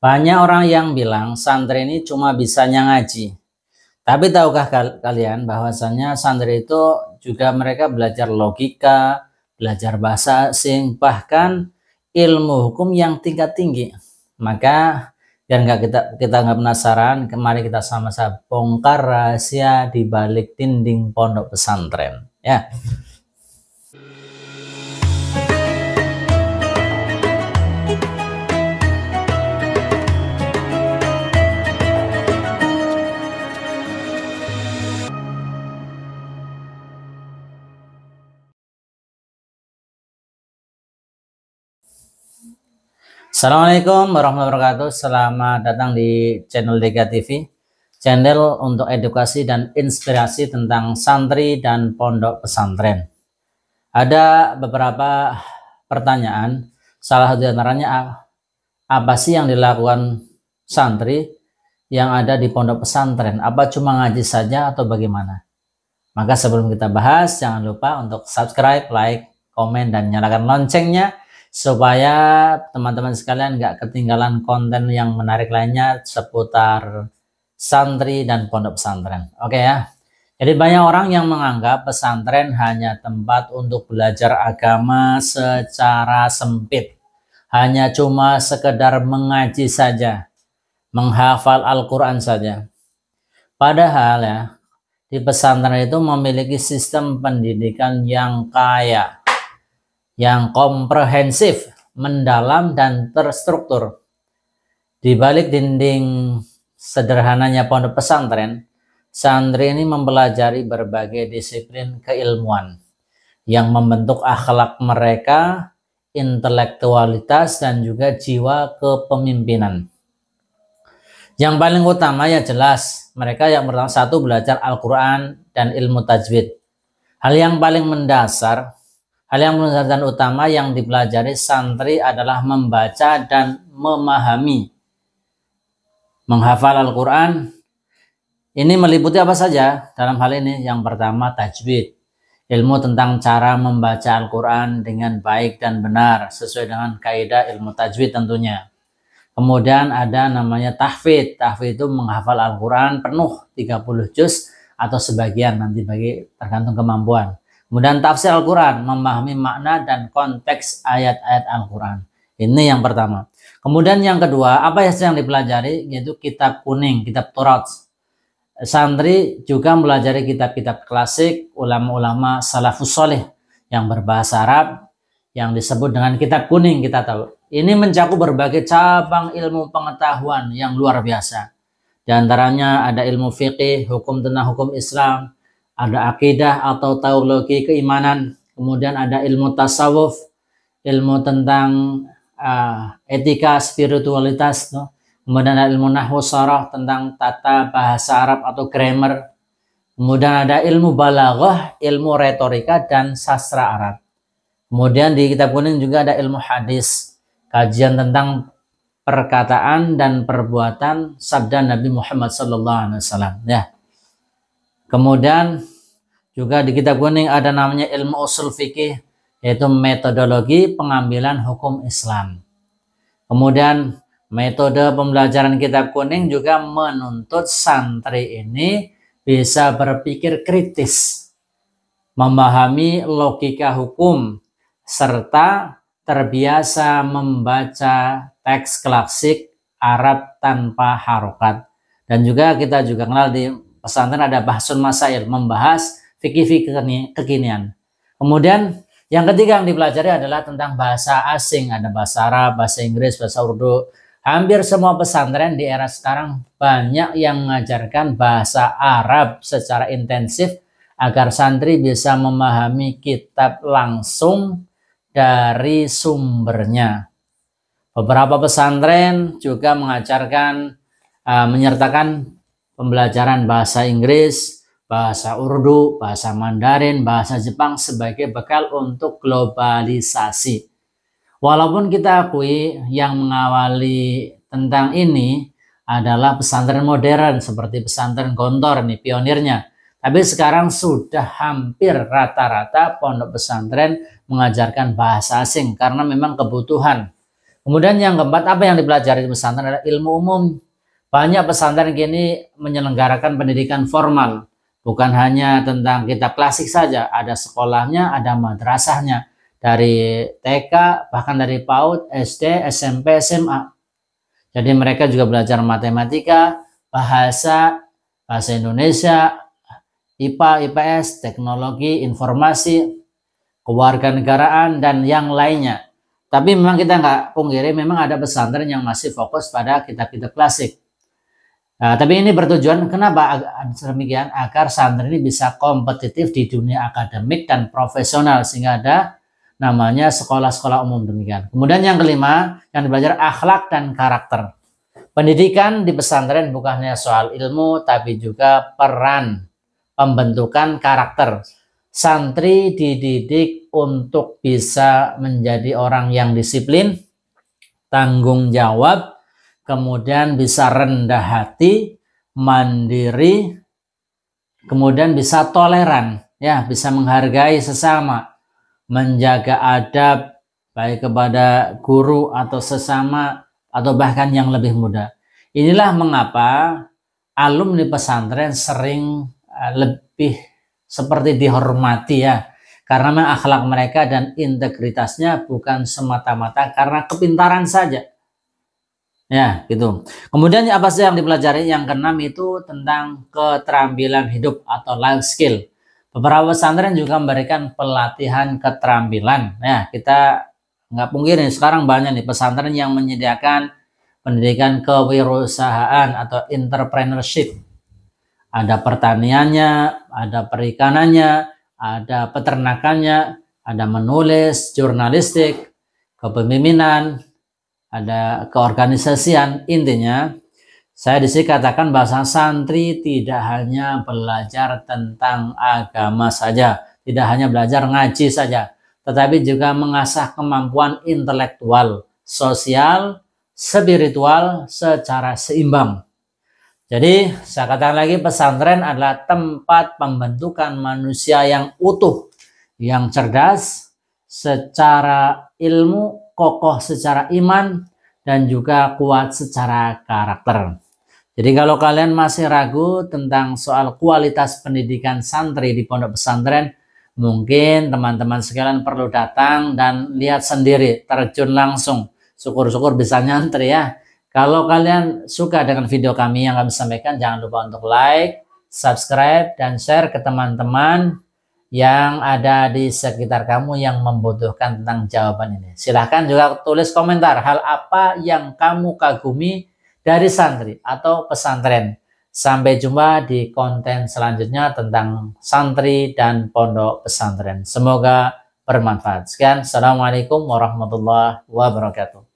Banyak orang yang bilang santri ini cuma bisanya ngaji. Tapi tahukah kalian bahwasannya santri itu juga mereka belajar logika, belajar bahasa asing, bahkan ilmu hukum yang tingkat tinggi. Maka biar kita nggak penasaran, kemari kita sama-sama bongkar rahasia di balik dinding pondok pesantren. Ya. Assalamualaikum warahmatullahi wabarakatuh. Selamat datang di channel Dega TV, channel untuk edukasi dan inspirasi tentang santri dan pondok pesantren. Ada beberapa pertanyaan, salah satu antaranya apa sih yang dilakukan santri yang ada di pondok pesantren? Apa cuma ngaji saja atau bagaimana? Maka sebelum kita bahas, jangan lupa untuk subscribe, like, komen, dan nyalakan loncengnya supaya teman-teman sekalian nggak ketinggalan konten yang menarik lainnya seputar santri dan pondok pesantren. Oke ya. Jadi banyak orang yang menganggap pesantren hanya tempat untuk belajar agama secara sempit. Hanya cuma sekedar mengaji saja, menghafal Al-Quran saja. Padahal ya, di pesantren itu memiliki sistem pendidikan yang kaya, yang komprehensif, mendalam, dan terstruktur. Di balik dinding sederhananya pondok pesantren, santri ini mempelajari berbagai disiplin keilmuan yang membentuk akhlak mereka, intelektualitas, dan juga jiwa kepemimpinan. Yang paling utama ya jelas, mereka yang pertama satu belajar Al-Quran dan ilmu tajwid. Hal yang paling mendasar, hal yang dan utama yang dipelajari santri adalah membaca dan memahami. Menghafal Al-Quran, ini meliputi apa saja dalam hal ini? Yang pertama tajwid, ilmu tentang cara membaca Al-Quran dengan baik dan benar, sesuai dengan kaidah ilmu tajwid tentunya. Kemudian ada namanya tahfidz. Tahfidz itu menghafal Al-Quran penuh 30 juz atau sebagian, nanti tergantung kemampuan. Kemudian tafsir Al-Quran, memahami makna dan konteks ayat-ayat Al-Quran. Ini yang pertama. Kemudian yang kedua, apa yang dipelajari? Yaitu kitab kuning, kitab Taurat. Santri juga mempelajari kitab-kitab klasik, ulama-ulama salafus soleh yang berbahasa Arab, yang disebut dengan kitab kuning, kita tahu. Ini mencakup berbagai cabang ilmu pengetahuan yang luar biasa. Di antaranya ada ilmu fikih, hukum tentang hukum Islam, ada akidah atau teologi keimanan, kemudian ada ilmu tasawuf, ilmu tentang etika spiritualitas, kemudian ada ilmu nahwu sharah tentang tata bahasa Arab atau grammar, kemudian ada ilmu balaghah, ilmu retorika dan sastra Arab. Kemudian di kitab kuning juga ada ilmu hadis, kajian tentang perkataan dan perbuatan sabda Nabi Muhammad SAW. Ya. Kemudian juga di kitab kuning ada namanya ilmu usul fikih, yaitu metodologi pengambilan hukum Islam. Kemudian metode pembelajaran kitab kuning juga menuntut santri ini bisa berpikir kritis, memahami logika hukum, serta terbiasa membaca teks klasik Arab tanpa harokat. Dan juga kita juga kenal di pesantren ada bahsun masail, membahas fikih-fikih kekinian. Kemudian yang ketiga yang dipelajari adalah tentang bahasa asing, ada bahasa Arab, bahasa Inggris, bahasa Urdu. Hampir semua pesantren di era sekarang banyak yang mengajarkan bahasa Arab secara intensif agar santri bisa memahami kitab langsung dari sumbernya. Beberapa pesantren juga mengajarkan menyertakan pembelajaran bahasa Inggris, bahasa Urdu, bahasa Mandarin, bahasa Jepang sebagai bekal untuk globalisasi. Walaupun kita akui yang mengawali tentang ini adalah pesantren modern seperti pesantren Gontor, nih pionirnya. Tapi sekarang sudah hampir rata-rata pondok pesantren mengajarkan bahasa asing karena memang kebutuhan Kemudian yang keempat, apa yang dipelajari di pesantren adalah ilmu umum. Banyak pesantren kini menyelenggarakan pendidikan formal. Bukan hanya tentang kitab klasik saja, ada sekolahnya, ada madrasahnya. Dari TK, bahkan dari PAUD, SD, SMP, SMA. Jadi mereka juga belajar matematika, bahasa Indonesia, IPA, IPS, teknologi, informasi, kewarganegaraan, dan yang lainnya. Tapi memang kita nggak pungkiri, memang ada pesantren yang masih fokus pada kitab-kitab klasik. Nah, tapi ini bertujuan kenapa demikian? Agar santri ini bisa kompetitif di dunia akademik dan profesional, sehingga ada namanya sekolah-sekolah umum demikian. Kemudian yang kelima, yang belajar akhlak dan karakter. Pendidikan di pesantren bukan hanya soal ilmu, tapi juga peran pembentukan karakter. Santri dididik untuk bisa menjadi orang yang disiplin, tanggung jawab, kemudian bisa rendah hati, mandiri, kemudian bisa toleran, ya, bisa menghargai sesama, menjaga adab baik kepada guru atau sesama atau bahkan yang lebih muda. Inilah mengapa alumni pesantren sering lebih seperti dihormati, ya, karena memang akhlak mereka dan integritasnya bukan semata-mata karena kepintaran saja, ya, gitu. Kemudian apa sih yang dipelajari? Yang keenam itu tentang keterampilan hidup atau life skill. Beberapa pesantren juga memberikan pelatihan keterampilan. Ya, kita nggak pungkiri sekarang banyak nih pesantren yang menyediakan pendidikan kewirausahaan atau entrepreneurship. Ada pertaniannya, ada perikanannya, ada peternakannya, ada menulis, jurnalistik, kepemimpinan, ada keorganisasian. Intinya, saya di sini katakan bahasa santri tidak hanya belajar tentang agama saja, tidak hanya belajar ngaji saja, tetapi juga mengasah kemampuan intelektual, sosial, spiritual secara seimbang. Jadi saya katakan lagi, pesantren adalah tempat pembentukan manusia yang utuh, yang cerdas secara ilmu, kokoh secara iman, dan juga kuat secara karakter. Jadi kalau kalian masih ragu tentang soal kualitas pendidikan santri di pondok pesantren, mungkin teman-teman sekalian perlu datang dan lihat sendiri, terjun langsung. Syukur-syukur bisa nyantri, ya. Kalau kalian suka dengan video kami yang kami sampaikan, jangan lupa untuk like, subscribe, dan share ke teman-teman yang ada di sekitar kamu yang membutuhkan tentang jawaban ini. Silahkan juga tulis komentar hal apa yang kamu kagumi dari santri atau pesantren. Sampai jumpa di konten selanjutnya tentang santri dan pondok pesantren. Semoga bermanfaat. Sekian, Assalamualaikum warahmatullahi wabarakatuh.